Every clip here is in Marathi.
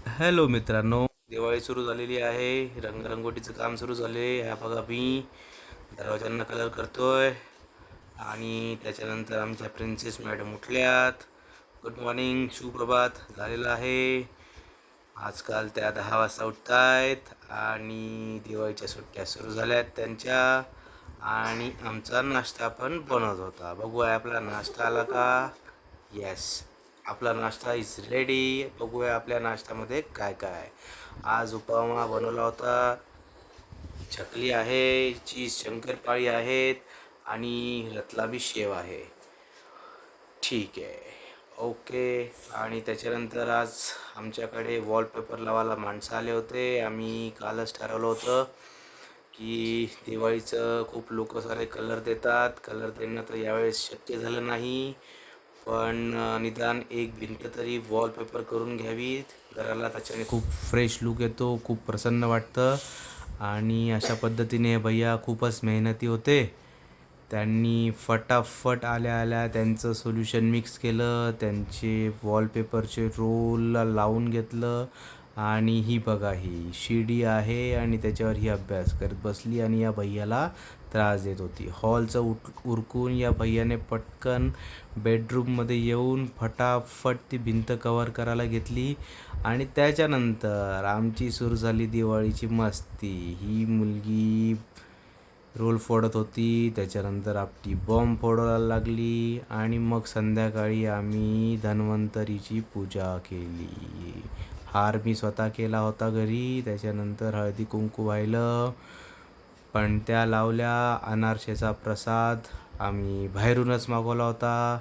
हॅलो मित्रांनो, दिवाळी सुरू झालेली आहे. रंगरंगोटीचं काम सुरू झाले. ह्या बघा मी दरवाजांना कलर करतोय आणि त्याच्यानंतर आमच्या प्रिन्सेस मॅडम उठल्यात. गुड मॉर्निंग, सुप्रभात झालेलं आहे. आजकाल त्या 10 वाजता उठतायत आणि दिवाळीच्या सुट्ट्या सुरू झाल्यात त्यांच्या. आणि आमचा नाश्ता पण बनवत होता. बघूया आपला नाश्ता आला का. येस, आपला नाश्ता इज रेडी. बघूया आपल्या नाश्त्यामध्ये काय काय आहे. आज उपमा बनवला होता, चकली आहे, चीज शंकरपाळी आहेत आणि रतलामी शेव आहे. ठीक आहे, ओके. आणि त्याच्यानंतर आज आमच्याकडे वॉलपेपर लावायला माणसं आले होते. आम्ही कालच ठरवलं होतं की दिवाळीचं खूप लोक सारे कलर देतात. कलर देणं तर यावेळेस शक्य झालं नाही, पण निदान एक भिंत तरी वॉलपेपर करून घ्यावीत घराला. त्याच्याने खूप फ्रेश लुक येतो, खूप प्रसन्न वाटतं. आणि अशा पद्धतीने भैया खूपच मेहनती होते. त्यांनी फटाफट आल्या आल्या त्यांचं सोल्युशन मिक्स केलं, त्यांचे वॉलपेपरचे रोल लावून घेतलं. आणि ही बघा, ही शिडी आहे आणि त्याच्यावर ही अभ्यास करत बसली आणि या भैयाला त्रास देत होती. हॉलचं उरकून या भैयाने पटकन बेडरूममध्ये येऊन फटाफट ती भिंत कवर करायला घेतली. आणि त्याच्यानंतर आमची सुरू झाली दिवाळीची मस्ती. ही मुलगी रोल फोडत होती, त्याच्यानंतर आपली बॉम्ब फोडायला लागली आणि मग संध्याकाळी आम्ही धन्वंतरीची पूजा केली. हार मी स्वतः केला होता घरी. त्याच्यानंतर हळदी कुंकू वाहिलं, पणत्या लावल्या. अनारशेचा प्रसाद आम्ही बाहेरूनच मागवला होता.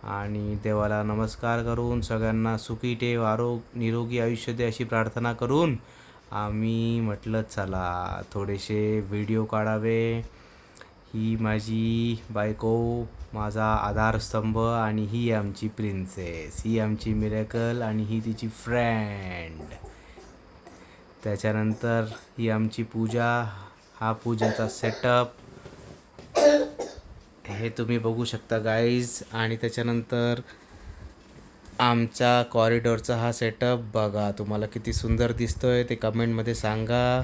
आणि देवाला नमस्कार करून सगळ्यांना सुखी ठेव, निरोगी आयुष्य दे अशी प्रार्थना करून आम्ही म्हटलं चला थोडेसे व्हिडिओ काढावे. ही माझी बायको, माझा आधारस्तंभ, आणि ही आमची प्रिन्सेस, ही आमची मिरेकल आणि ही तिची फ्रेंड. त्याच्यानंतर ही आमची पूजा, हा पूजेचा सेटअप हे तुम्ही बघू शकता गाईज. आणि त्याच्यानंतर आमचा कॉरिडॉरचा हा सेटअप बघा, तुम्हाला किती सुंदर दिसतोय ते कमेंटमध्ये सांगा.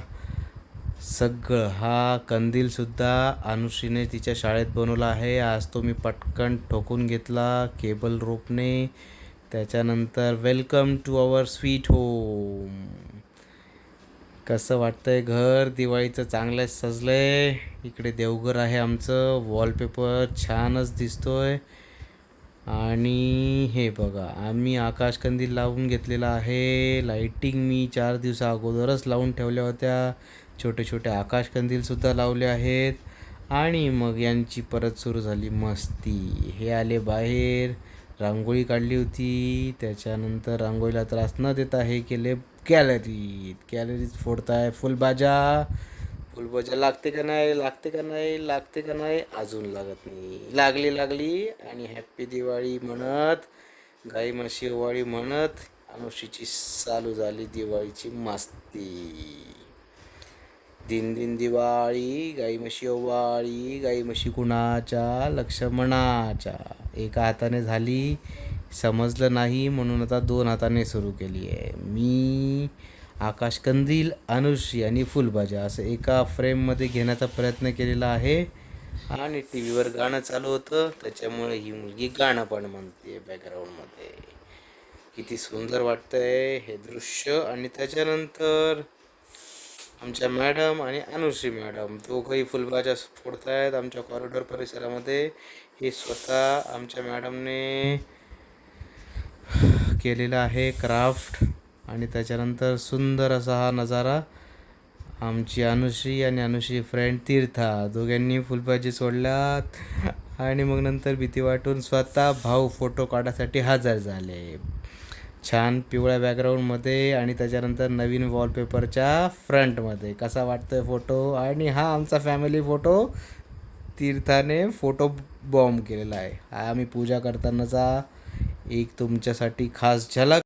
सगळं हा कंदीलसुद्धा अनुश्रीने तिच्या शाळेत बनवला आहे. आज तो मी पटकन ठोकून घेतला केबल रोपने. त्याच्यानंतर welcome to our sweet home. कसं वाटतंय घर दिवाळीचं, चांगलं सजलंय. इकडे देवघर आहे आमचं, वॉलपेपर छानच दिसतोय. आणि हे बघा, आम्ही आकाशकंदील लावून घेतलेला आहे. लाईटिंग मी 4 दिवसा अगोदरच लावून ठेवल्या होत्या. छोटे छोटे आकाशकंदीलसुद्धा लावले आहेत. आणि मग यांची परत सुरू झाली मस्ती. हे आले बाहेर, रांगोळी काढली होती. त्याच्यानंतर रांगोळीला त्रास न देता हे केले कॅलरीज फोडताय. फुलबाजा लागते का नाही, लागते का नाही, लागते का नाही, अजून लागत नाही. लागली. आणि हॅप्पी दिवाळी म्हणत, गाई म्हशी ओवाळी म्हणत अनुश्रीची चालू झाली दिवाळीची मस्ती. दिन दिन दिवाळी, गाई म्हशी ओवाळी, गाई म्हशी कुणाच्या, लक्ष्मणाच्या. एका हाताने झाली, समजलं नाही म्हणून आता 2 हाताने सुरू केली आहे. मी आकाशकंदील, अनुश्री आणि फुलबाजा असं एका फ्रेममध्ये घेण्याचा प्रयत्न केलेला आहे. आणि टी व्हीवर गाणं चालू होतं, त्याच्यामुळे ही मुलगी गाणं पण म्हणते बॅकग्राऊंडमध्ये. किती सुंदर वाटतंय हे दृश्य. आणि त्याच्यानंतर आमच्या मॅडम आणि अनुश्री मॅडम दोघंही फुलबाजा फोडतायत आमच्या कॉरिडॉर परिसरामध्ये. हे स्वतः आमच्या मॅडमने केलेला आहे क्राफ्ट. आणि त्याच्यानंतर सुंदर असा हा नजारा. आमची अनुश्री आणि अनुश्री फ्रेंड तीर्था दोघांनी फुलबाजी सोडल्यात. आणि मग नंतर भीती वाटून स्वतः भाऊ फोटो काढायसाठी हजर झाले, छान पिवळ्या बॅकग्राऊंडमध्ये आणि त्याच्यानंतर नवीन वॉलपेपरच्या फ्रंटमध्ये. कसा वाटतोय फोटो. आणि हा आमचा फॅमिली फोटो तीर्थाने फोटो बॉम्ब केलेला आहे. हा आम्ही पूजा करतानाचा एक तुमच्यासाठी खास झलक.